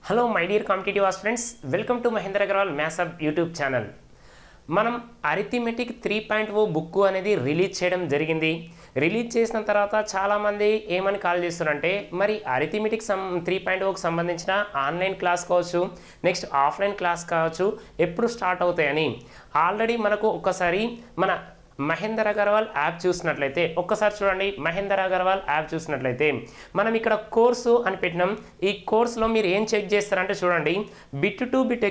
Hello my dear competitive aspirants, welcome to Mahendra Agarwal maths hub YouTube channel. మనం arithmetic 3.0 book అనేది release చేయడం జరిగింది. Release చేసిన తర్వాత చాలామంది ఏమని కాల్ చేస్తున్నారంటే, మరి అరిథమెటిక్ 3.0కి సంబంధించిన ఆన్లైన్ క్లాస్ కావచ్చు, నెక్స్ట్ ఆఫ్లైన్ క్లాస్ కావచ్చు, ఎప్పుడు స్టార్ట్ అవుతాయని. ఆల్రెడీ మనకు ఒకసారి మన మహేంద్ర అగర్వాల్ యాప్ చూసినట్లయితే ఒక్కసారి చూడండి. మహేంద్ర అగర్వాల్ యాప్ చూసినట్లయితే మనం ఇక్కడ కోర్సు అని పెట్టినాం. ఈ కోర్సులో మీరు ఏం చెక్ చేస్తారంటే చూడండి, బిట్ టు బిట్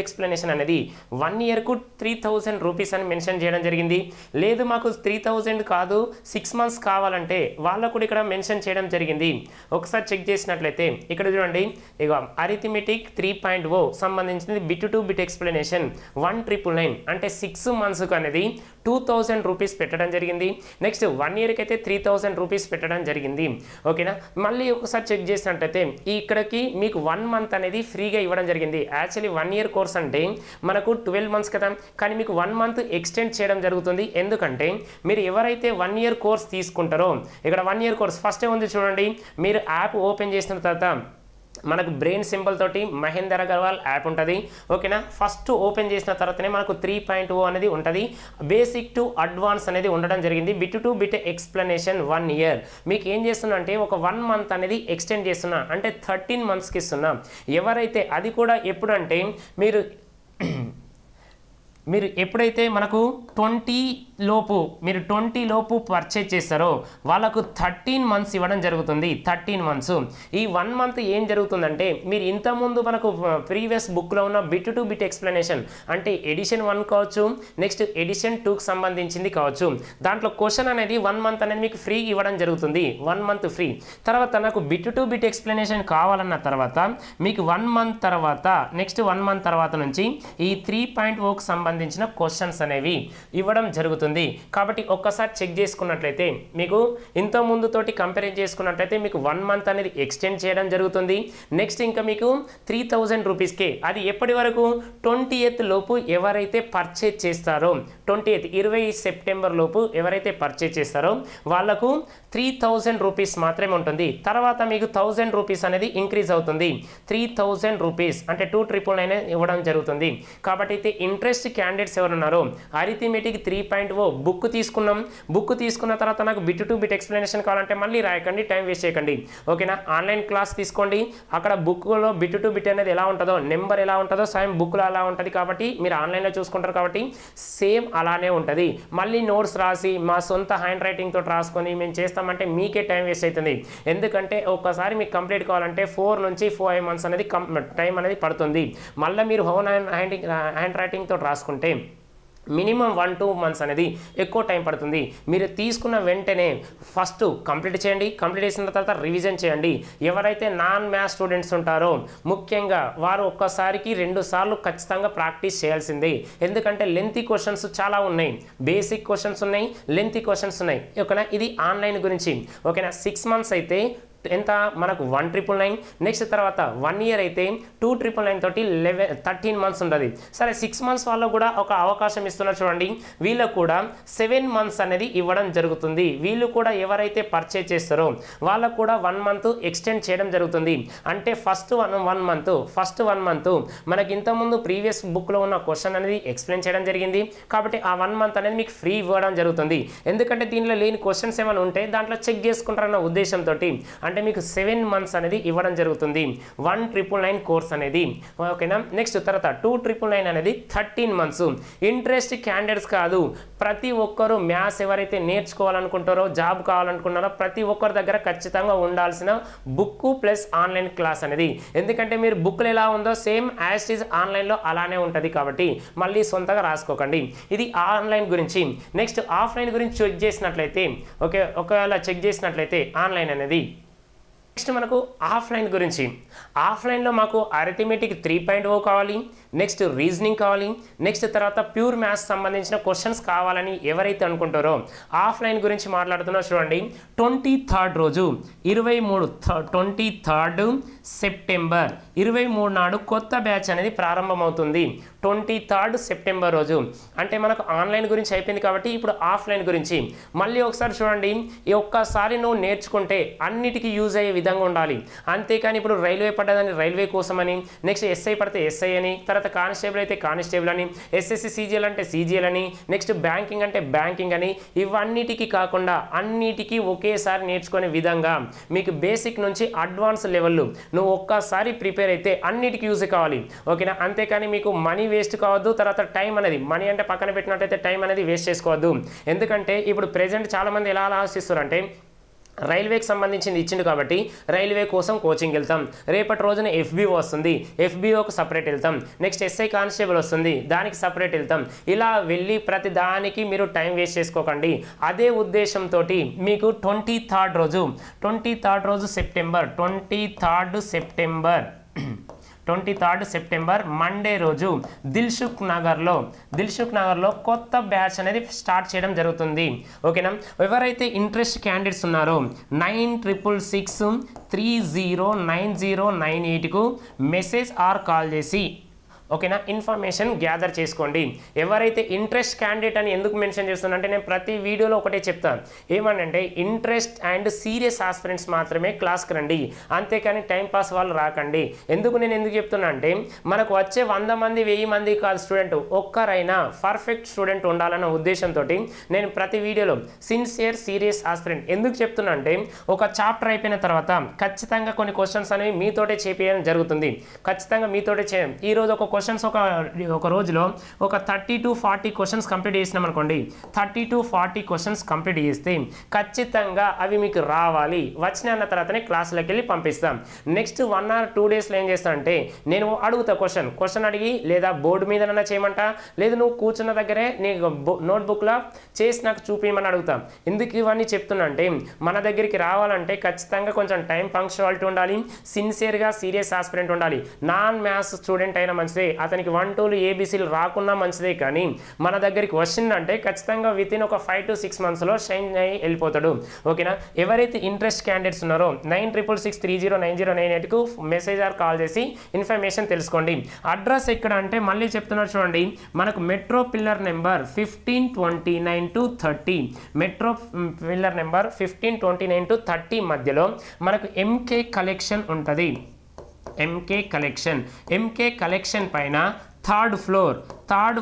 ఎక్స్ప్లెనేషన్ అనేది 1 ఇయర్కు 3000 రూపీస్ అని మెన్షన్ చేయడం జరిగింది. లేదు మాకు 3000 కాదు 6 మంత్స్ కావాలంటే వాళ్ళకు కూడా ఇక్కడ మెన్షన్ చేయడం జరిగింది. ఒకసారి చెక్ చేసినట్లయితే ఇక్కడ చూడండి, ఇక అరిథమెటిక్ 3.0 సంబంధించింది బిట్ టు బిట్ ఎక్స్ప్లెనేషన్ 1999 అంటే 6 మంత్స్కు అనేది 2000 రూపీస్ పెట్టడం జరిగింది. నెక్స్ట్ 1 ఇయర్కి అయితే 3000 రూపీస్ పెట్టడం జరిగింది. ఓకేనా, మళ్ళీ ఒకసారి చెక్ చేసినట్టయితే ఇక్కడికి మీకు 1 మంత్ అనేది ఫ్రీగా ఇవ్వడం జరిగింది. యాక్చువల్లీ 1 ఇయర్ కోర్స్ అంటే మనకు 12 మంత్స్ కదా, కానీ మీకు 1 మంత్ ఎక్స్టెండ్ చేయడం జరుగుతుంది. ఎందుకంటే మీరు ఎవరైతే 1 ఇయర్ కోర్స్ తీసుకుంటారో, ఇక్కడ 1 ఇయర్ కోర్స్ ఫస్టే ఉంది చూడండి. మీరు యాప్ ఓపెన్ చేసిన తర్వాత మనకు బ్రెయిన్ సింబల్ తోటి మహేంద్ర అగర్వాల్ యాప్ ఉంటుంది. ఓకేనా, ఫస్ట్ ఓపెన్ చేసిన తర్వాతనే మనకు 3.0 అనేది ఉంటుంది. బేసిక్ టు అడ్వాన్స్ అనేది ఉండడం జరిగింది. Bit to bit explanation 1 year మీకు ఏం చేస్తున్నా అంటే ఒక 1 మంత్ అనేది ఎక్స్టెండ్ చేస్తున్నా, అంటే 13 మంత్స్కి ఇస్తున్నా. ఎవరైతే అది కూడా ఎప్పుడు అంటే మీరు ఎప్పుడైతే మనకు 20 లోపు పర్చేజ్ చేస్తారో వాళ్ళకు 13 మంత్స్ ఇవ్వడం జరుగుతుంది. 13 మంత్స్. ఈ 1 మంత్ ఏం జరుగుతుందంటే, మీరు ఇంతకుముందు మనకు ప్రీవియస్ బుక్లో ఉన్న బిట్ టు బిట్ ఎక్స్ప్లెనేషన్ అంటే ఎడిషన్ 1 కావచ్చు, నెక్స్ట్ ఎడిషన్ 2కి సంబంధించింది కావచ్చు, దాంట్లో క్వశ్చన్ అనేది 1 మంత్ అనేది మీకు ఫ్రీ ఇవ్వడం జరుగుతుంది. 1 మంత్ ఫ్రీ. తర్వాత నాకు బిట్ టు బిట్ ఎక్స్ప్లెనేషన్ కావాలన్న తర్వాత మీకు 1 మంత్ తర్వాత నెక్స్ట్ 1 మంత్ తర్వాత నుంచి ఈ 3.0కి సంబంధించిన క్వశ్చన్స్ అనేవి ఇవ్వడం జరుగుతుంది. కాబట్టి ఒక్కసారి చెక్ చేసుకున్నట్లయితే మీకు ఇంత ముందు తోటి కంపేర్ చేసుకున్నట్లయితే మీకు 1 మంత్ అనేది ఎక్స్టెండ్ చేయడం జరుగుతుంది. నెక్స్ట్ ఇంకా మీకు 3000 రూపీస్కే, అది ఎప్పటి వరకు 20th లోపు ఎవరైతే పర్చేజ్ చేస్తారో, 20 సెప్టెంబర్ లోపు ఎవరైతే పర్చేజ్ చేస్తారో వాళ్ళకు 3000 రూపీస్ మాత్రమే ఉంటుంది. తర్వాత మీకు 1000 రూపీస్ అనేది ఇంక్రీజ్ అవుతుంది. 3000 రూపీస్ అంటే 299 ఇవ్వడం జరుగుతుంది. కాబట్టి అయితే ఇంట్రెస్ట్ క్యాండిడేట్స్ ఎవరున్నారో అరిథమెటిక్ 3.0 బుక్ తీసుకున్నాం. బుక్ తీసుకున్న తర్వాత నాకు బిట్ టు బిట్ ఎక్స్ప్లెనేషన్ కావాలంటే మళ్ళీ రాయకండి, టైం వేస్ట్ చేయకండి. ఓకేనా, ఆన్లైన్ క్లాస్ తీసుకోండి. అక్కడ బుక్లో బిట్ టు బిట్ అనేది ఎలా ఉంటుందో, నెంబర్ ఎలా ఉంటుందో సేమ్ బుక్లో అలా ఉంటుంది. కాబట్టి మీరు ఆన్లైన్లో చూసుకుంటారు కాబట్టి సేమ్ అలానే ఉంటుంది. మళ్ళీ నోట్స్ రాసి మా సొంత హ్యాండ్ రైటింగ్ తోటి రాసుకొని మేము చేస్తామంటే మీకే టైం వేస్ట్ అవుతుంది. ఎందుకంటే ఒక్కసారి మీకు కంప్లీట్ కావాలంటే 4 నుంచి 5 మంత్స్ అనేది టైం అనేది పడుతుంది. మళ్ళీ మీరు ఓన్ హ్యాండ్ రైటింగ్ తోటి రాసుకుంటే మినిమం 1-2 మంత్స్ అనేది ఎక్కువ టైం పడుతుంది. మీరు తీసుకున్న వెంటనే ఫస్ట్ కంప్లీట్ చేయండి. కంప్లీట్ చేసిన తర్వాత రివిజన్ చేయండి. ఎవరైతే నాన్ మ్యాథ్స్ స్టూడెంట్స్ ఉంటారో ముఖ్యంగా వారు ఒక్కసారికి 2 సార్లు ఖచ్చితంగా ప్రాక్టీస్ చేయాల్సిందే. ఎందుకంటే లెంతీ క్వశ్చన్స్ చాలా ఉన్నాయి, బేసిక్ క్వశ్చన్స్ ఉన్నాయి, లెంతీ క్వశ్చన్స్ ఉన్నాయి. ఓకేనా, ఇది ఆన్లైన్ గురించి. ఓకేనా, 6 మంత్స్ అయితే ఎంత మనకు 1999, నెక్స్ట్ తర్వాత 1 ఇయర్ అయితే 299 తోటి 13 మంత్స్ ఉంటుంది. సరే 6 మంత్స్ వాళ్ళకు కూడా ఒక అవకాశం ఇస్తున్నారు చూడండి. వీళ్ళకు కూడా 7 మంత్స్ అనేది ఇవ్వడం జరుగుతుంది. వీళ్ళు కూడా ఎవరైతే పర్చేజ్ చేస్తారో వాళ్ళకు కూడా 1 మంత్ ఎక్స్టెండ్ చేయడం జరుగుతుంది. అంటే ఫస్ట్ 1 మంత్ మనకి ఇంతకుముందు ప్రీవియస్ బుక్లో ఉన్న క్వశ్చన్ అనేది ఎక్స్ప్లెయిన్ చేయడం జరిగింది. కాబట్టి ఆ 1 మంత్ అనేది మీకు ఫ్రీ ఇవ్వడం జరుగుతుంది. ఎందుకంటే దీనిలో లేని క్వశ్చన్స్ ఏమైనా ఉంటే దాంట్లో చెక్ చేసుకుంటారన్న ఉద్దేశంతో అంటే మీకు 7 మంత్స్ అనేది ఇవ్వడం జరుగుతుంది. 1999 కోర్స్ అనేది. ఓకేనా, నెక్స్ట్ తర్వాత 2999 అనేది 13 మంత్స్. ఇంట్రెస్ట్ క్యాండిడేట్స్ కాదు, ప్రతి ఒక్కరు మ్యాథ్స్ ఎవరైతే నేర్చుకోవాలనుకుంటారో, జాబ్ కావాలనుకుంటారో ప్రతి ఒక్కరి దగ్గర ఖచ్చితంగా ఉండాల్సిన బుక్ ప్లస్ ఆన్లైన్ క్లాస్ అనేది. ఎందుకంటే మీరు బుక్లు ఎలా ఉందో సేమ్ యాజ్ ఇట్ ఈజ్ ఆన్లైన్లో అలానే ఉంటుంది. కాబట్టి మళ్ళీ సొంతగా రాసుకోకండి. ఇది ఆన్లైన్ గురించి. నెక్స్ట్ ఆఫ్లైన్ గురించి చెక్ చేసినట్లయితే, ఓకే, ఒకవేళ చెక్ చేసినట్లయితే ఆన్లైన్ అనేది నెక్స్ట్ మనకు ఆఫ్లైన్ గురించి. ఆఫ్లైన్లో మాకు అరిథమెటిక్ 3.0 కావాలి, నెక్స్ట్ రీజనింగ్ కావాలి, నెక్స్ట్ తర్వాత ప్యూర్ మ్యాథ్స్ సంబంధించిన క్వశ్చన్స్ కావాలని ఎవరైతే అనుకుంటారో ఆఫ్లైన్ గురించి మాట్లాడుతున్నా చూడండి. 23rd రోజు 23rd సెప్టెంబర్ 23 నాడు కొత్త బ్యాచ్ అనేది ప్రారంభమవుతుంది. 23rd సెప్టెంబర్ రోజు అంటే మనకు ఆన్లైన్ గురించి అయిపోయింది కాబట్టి ఇప్పుడు ఆఫ్లైన్ గురించి మళ్ళీ ఒకసారి చూడండి. ఈ ఒక్కసారి నువ్వు నేర్చుకుంటే అన్నిటికీ యూజ్ అయ్యే విధంగా ఉండాలి. అంతేకాని ఇప్పుడు రైల్వే పడ్డదని రైల్వే కోసమని, నెక్స్ట్ ఎస్ఐ పడితే ఎస్ఐ అని, తర్వాత కానిస్టేబుల్ అయితే కానిస్టేబుల్ అని, ఎస్ఎస్సి సీజీఎల్ అంటే సీజీఎల్ అని, నెక్స్ట్ బ్యాంకింగ్ అంటే బ్యాంకింగ్ అని, ఇవన్నిటికీ కాకుండా అన్నిటికీ ఒకేసారి నేర్చుకునే విధంగా మీకు బేసిక్ నుంచి అడ్వాన్స్ లెవెల్ నువ్వు ఒక్కసారి ప్రిపేర్ అయితే అన్నిటికీ యూజ్ కావాలి. ఓకేనా? అంతేకాని మీకు మనీ వేస్ట్ కావద్దు, తర్వాత టైం అనేది మనీ అంటే పక్కన పెట్టినట్టయితే టైం అనేది వేస్ట్ చేసుకోవద్దు. ఎందుకంటే ఇప్పుడు ప్రెజెంట్ చాలామంది ఎలా ఆలోచిస్తారంటే రైల్వేకి సంబంధించింది ఇచ్చింది కాబట్టి రైల్వే కోసం కోచింగ్ వెళ్తాం, రేపటి రోజున ఎఫ్బిఓ వస్తుంది, ఎఫ్బిఓకి సపరేట్ వెళ్తాం, నెక్స్ట్ ఎస్ఐ కానిస్టేబుల్ వస్తుంది దానికి సపరేట్ వెళ్తాం. ఇలా వెళ్ళి ప్రతి దానికి మీరు టైం వేస్ట్ చేసుకోకండి. అదే ఉద్దేశంతో మీకు 23rd రోజు సెప్టెంబర్ 23rd సెప్టెంబర్ మండే రోజు దిల్సుఖ్ నగర్లో కొత్త బ్యాచ్ అనేది స్టార్ట్ చేయడం జరుగుతుంది. ఓకేనా? ఎవరైతే ఇంట్రెస్ట్ క్యాండిడేట్స్ ఉన్నారో 9666309098కు మెసేజ్ ఆర్ కాల్ చేసి ఓకేనా ఇన్ఫర్మేషన్ గ్యాదర్ చేసుకోండి. ఎవరైతే ఇంట్రెస్ట్ క్యాండిడేట్ అని ఎందుకు మెన్షన్ చేస్తున్నా అంటే నేను ప్రతి వీడియోలో ఒకటే చెప్తాను, ఏమనంటే ఇంట్రెస్ట్ అండ్ సీరియస్ ఆస్పిరెంట్స్ మాత్రమే క్లాస్కి రండి, అంతేకాని టైంపాస్ వాళ్ళు రాకండి. ఎందుకు చెప్తున్నా అంటే మనకు వచ్చే 100 మంది 1000 మంది కాదు స్టూడెంట్, ఒక్కరైనా పర్ఫెక్ట్ స్టూడెంట్ ఉండాలన్న ఉద్దేశంతో నేను ప్రతి వీడియోలో సిన్సియర్ సీరియస్ ఆస్పిరెంట్ ఎందుకు చెప్తున్నా అంటే ఒక చాప్టర్ అయిపోయిన తర్వాత ఖచ్చితంగా కొన్ని క్వశ్చన్స్ అనేవి మీతోటే చేపించడం జరుగుతుంది. ఖచ్చితంగా మీతోటే చేయం. ఈరోజు ఒక క్వశ్చన్స్ ఒక రోజులో ఒక 30 to 40 క్వశ్చన్స్ కంప్లీట్ చేసినాం అనుకోండి, 30 to 40 క్వశ్చన్స్ కంప్లీట్ చేస్తే ఖచ్చితంగా అవి మీకు రావాలి. వచ్చిన అన్న తర్వాతనే క్లాసులోకి వెళ్ళి పంపిస్తాం. నెక్స్ట్ 1 or 2 డేస్లో ఏం చేస్తా అంటే నేను అడుగుతా క్వశ్చన్ అడిగి, లేదా బోర్డు మీదనన్నా చేయమంటా, లేదు నువ్వు కూర్చున్న దగ్గరే నీ నోట్బుక్లో చేసి నాకు చూపించమని అడుగుతా. ఎందుకు ఇవన్నీ చెప్తున్నా అంటే మన దగ్గరికి రావాలంటే ఖచ్చితంగా కొంచెం టైం పంక్చువాలిటీ ఉండాలి, సిన్సియర్గా సీరియస్ ఆస్పిరెంట్ ఉండాలి. నాన్ మ్యాథ్స్ స్టూడెంట్ అయినా మంచిదే, అతనికి 1 2 ABCలు రాకున్నా మంచిదే, కానీ మన దగ్గరికి వచ్చిందంటే ఖచ్చితంగా వితిన్ ఒక 5 to 6 monthsలో షైన్ అయ్యి వెళ్ళిపోతాడు. ఓకేనా? ఎవరైతే ఇంట్రెస్ట్ క్యాండిడేట్స్ ఉన్నారో 9666309098కు మెసేజ్ ఆర్ కాల్ చేసి ఇన్ఫర్మేషన్ తెలుసుకోండి. అడ్రస్ ఎక్కడ అంటే మళ్ళీ చెప్తున్నారు చూడండి, మనకు metro pillar number 1529 to 30, metro pillar number 1529 to 30 మధ్యలో మనకు ఎంకే కలెక్షన్ ఉంటుంది. ఎంకే కలెక్షన్ పైన థర్డ్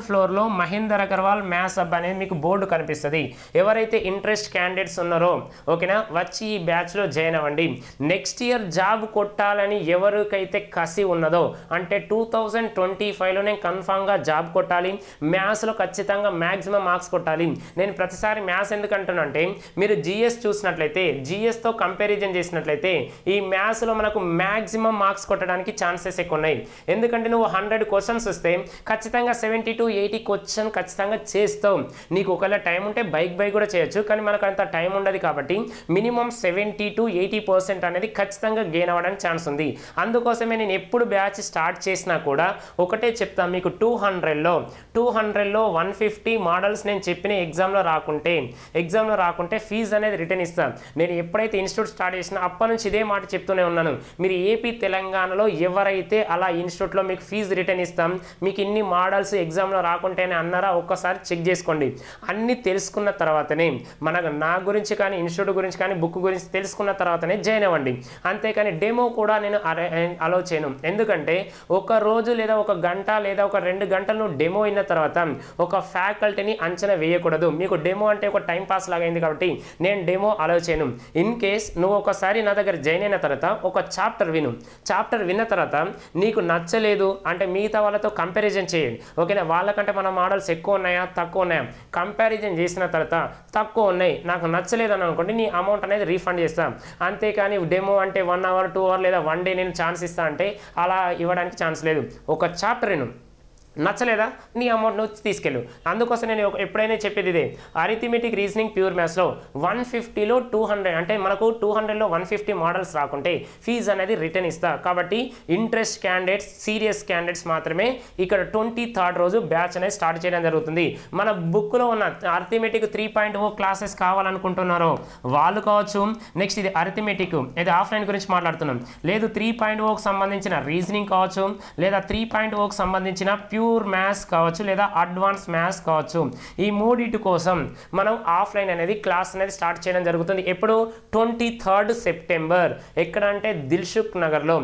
ఫ్లోర్లో మహేందర్ అగర్వాల్ మ్యాథ్స్ హబ్ అనేది మీకు బోర్డు కనిపిస్తుంది. ఎవరైతే ఇంట్రెస్ట్ క్యాండిడేట్స్ ఉన్నారో ఓకేనా వచ్చి ఈ బ్యాచ్లో జాయిన్ అవ్వండి. నెక్స్ట్ ఇయర్ జాబ్ కొట్టాలని ఎవరికైతే కసి ఉన్నదో అంటే 2025లో నేను కన్ఫామ్గా జాబ్ కొట్టాలి, మ్యాథ్స్లో ఖచ్చితంగా మ్యాక్సిమం మార్క్స్ కొట్టాలి. నేను ప్రతిసారి మ్యాథ్స్ ఎందుకు అంటున్నా అంటే మీరు జిఎస్ చూసినట్లయితే, జిఎస్తో కంపారిజన్ చేసినట్లయితే ఈ మ్యాథ్స్లో మనకు మ్యాక్సిమం మార్క్స్ కొట్టడానికి ఛాన్సెస్ ఎక్కువ ఉన్నాయి. ఎందుకంటే నువ్వు 100 క్వశ్చన్స్ వస్తే ఖచ్చితంగా 70 to 80 క్వశ్చన్ ఖచ్చితంగా చేస్తావు. నీకు ఒకవేళ టైం ఉంటే బైక్ కూడా చేయొచ్చు, కానీ మనకు అంత టైం ఉండదు కాబట్టి మినిమం 70 to 80% అనేది ఖచ్చితంగా గెయిన్ అవ్వడానికి ఛాన్స్ ఉంది. అందుకోసమే నేను ఎప్పుడు బ్యాచ్ స్టార్ట్ చేసినా కూడా ఒకటే చెప్తాను, మీకు 200లో 150 మోడల్స్ నేను చెప్పిన ఎగ్జామ్లో రాకుంటే ఫీజు అనేది రిటర్న్ ఇస్తాను. నేను ఎప్పుడైతే ఇన్స్టిట్యూట్ స్టార్ట్ చేసినా అప్పటి నుంచి ఇదే మాట చెప్తూనే ఉన్నాను, మీరు ఏపీ తెలంగాణలో ఎవరైతే అలా ఇన్స్టిట్యూట్లో మీకు ఫీజు రిటర్న్ ఇస్తాం, మీకు ఇన్ని మోడల్స్ ఎగ్జామ్లో రాకుంటేనే అన్నారా ఒక్కసారి చెక్ చేసుకోండి. అన్నీ తెలుసుకున్న తర్వాతనే నా గురించి కానీ ఇన్స్టిట్యూట్ గురించి కానీ బుక్ గురించి తెలుసుకున్న తర్వాతనే జాయిన్ అవ్వండి. అంతేకాని డెమో కూడా నేను అలో చేయను. ఎందుకంటే ఒక రోజు లేదా ఒక గంట లేదా ఒక 2 గంటలు నువ్వు డెమో అయిన తర్వాత ఒక ఫ్యాకల్టీని అంచనా వేయకూడదు. మీకు డెమో అంటే ఒక టైం పాస్ లాగా అయింది కాబట్టి నేను డెమో అలో చేయను. ఇన్ కేస్ నువ్వు ఒకసారి నా దగ్గర జాయిన్ అయిన తర్వాత ఒక చాప్టర్ విన్న తర్వాత నీకు నచ్చలేదు అంటే మిగతా వాళ్ళతో కంపారిజన్ చేయండి. ఓకేనా? వాళ్ళకంటే మన మోడల్స్ ఎక్కువ ఉన్నాయా తక్కువ ఉన్నాయా కంపారిజన్ చేసిన తర్వాత తక్కువ ఉన్నాయి నాకు నచ్చలేదు అని అనుకోండి, నీ అమౌంట్ అనేది రీఫండ్ చేస్తాం. అంతేకాని డెమో అంటే 1 hour 2 hour లేదా 1 day నేను ఛాన్స్ ఇస్తా అంటే అలా ఇవ్వడానికి ఛాన్స్ లేదు. ఒక చాప్టర్ నచ్చలేదా నీ అమౌంట్ నువ్వు తీసుకెళ్ళు. అందుకోసం నేను ఎప్పుడైనా చెప్పేది ఇదే, అరిథమెటిక్ రీజనింగ్ ప్యూర్ మ్యాథ్స్లో 150లో 200 అంటే మనకు 200లో 150 మోడల్స్ రాకుంటే ఫీజు అనేది రిటర్న్ ఇస్తా. కాబట్టి ఇంట్రెస్ట్ క్యాండిడేట్స్, సీరియస్ క్యాండిడేట్స్ మాత్రమే ఇక్కడ 23rd రోజు బ్యాచ్ అనేది స్టార్ట్ చేయడం జరుగుతుంది. మన బుక్లో ఉన్న అరిథమెటిక్ 3.0 క్లాసెస్ కావాలనుకుంటున్నారో వాళ్ళు కావచ్చు. నెక్స్ట్ ఇది అరిథమెటిక్, ఇది ఆఫ్లైన్ గురించి మాట్లాడుతున్నాం. లేదు 3.0కి సంబంధించిన రీజనింగ్ కావచ్చు, లేదా 3.0కి సంబంధించిన ప్యూర్ మ్యాథ్స్ కావచ్చు, లేదా అడ్వాన్స్ మ్యాథ్స్ కావచ్చు. ఈ మూడిటి కోసం మనం ఆఫ్లైన్ అనేది క్లాస్ అనేది స్టార్ట్ చేయడం జరుగుతుంది. ఎప్పుడు 23rd సెప్టెంబర్. ఎక్కడ అంటే దిల్సుఖ్ నగర్లో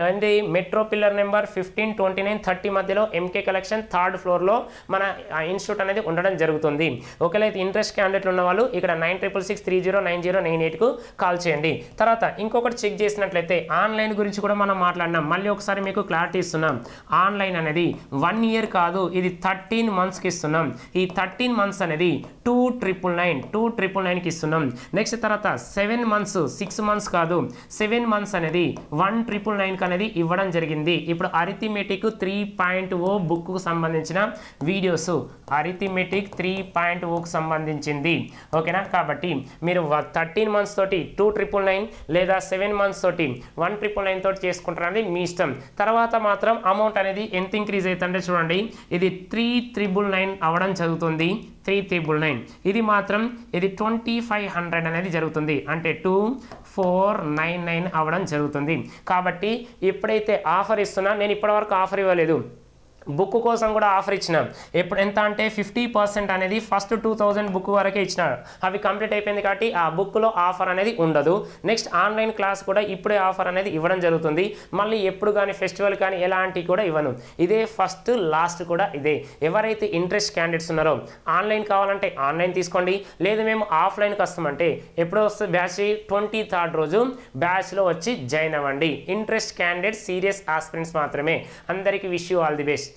అంటే మెట్రో పిల్లర్ నెంబర్ 15, 29, 30 మధ్యలో ఎంకే కలెక్షన్ 3rd ఫ్లోర్లో మన ఇన్స్టిట్యూట్ అనేది ఉండడం జరుగుతుంది. ఒకవేళ ఇంట్రెస్ట్ క్యాండిడేట్లు ఉన్న వాళ్ళు ఇక్కడ 9663090998కు కాల్ చేయండి. తర్వాత ఇంకొకటి చెక్ చేసినట్లయితే ఆన్లైన్ గురించి కూడా మనం మాట్లాడినాం. మళ్ళీ ఒకసారి మీకు క్లారిటీ ఇస్తున్నాం. ఆన్లైన్ అనేది 1 year కాదు, ఇది 13 monthsకి ఇస్తున్నాం. ఈ 13 months అనేది 2,999కి ఇస్తున్నాం. నెక్స్ట్ తర్వాత 7 months 6 months కాదు, 7 months అనేది 1,999కి అనేది ఇవ్వడం జరిగింది. ఇప్పుడు అరిథమెటిక్ 3.0 బుక్కు సంబంధించిన వీడియోస్, అరిథమెటిక్ 3.0కు సంబంధించింది. ఓకేనా? కాబట్టి మీరు 13 months తోటి 2,999 లేదా 7 months తోటి 1,999 తోటి చేసుకుంటారని మీ ఇష్టం. తర్వాత మాత్రం అమౌంట్ అనేది ఎంత ఇంక్రీజ్ అవుతుందంటే చూడండి, ఇది 3,999 అవ్వడం జరుగుతుంది. 3,999 ఇది మాత్రం ఇది 2,500 అనేది జరుగుతుంది. అంటే 2,499 అవ్వడం జరుగుతుంది. కాబట్టి ఎప్పుడైతే ఆఫర్ ఇస్తున్నా, నేను ఇప్పటివరకు ఆఫర్ ఇవ్వలేదు, బుక్ కోసం కూడా ఆఫర్ ఇచ్చిన. ఎప్పుడు ఎంత అంటే 50% అనేది ఫస్ట్ 2,000 బుక్ వరకే ఇచ్చిన. అవి కంప్లీట్ అయిపోయింది కాబట్టి ఆ బుక్లో ఆఫర్ అనేది ఉండదు. నెక్స్ట్ ఆన్లైన్ క్లాస్ కూడా ఇప్పుడే ఆఫర్ అనేది ఇవ్వడం జరుగుతుంది. మళ్ళీ ఎప్పుడు కానీ ఫెస్టివల్ కానీ ఎలాంటివి కూడా ఇవ్వను. ఇదే ఫస్ట్ లాస్ట్ కూడా ఇదే. ఎవరైతే ఇంట్రెస్ట్ క్యాండిడేట్స్ ఉన్నారో ఆన్లైన్ కావాలంటే ఆన్లైన్ తీసుకోండి. లేదు మేము ఆఫ్లైన్కి వస్తామంటే ఎప్పుడో వస్తుంది బ్యాచ్ 23rd రోజు బ్యాచ్లో వచ్చి జాయిన్ అవ్వండి. ఇంట్రెస్ట్ క్యాండిడేట్స్, సీరియస్ ఆస్పిరెంట్స్ మాత్రమే. అందరికీ wish you all the best.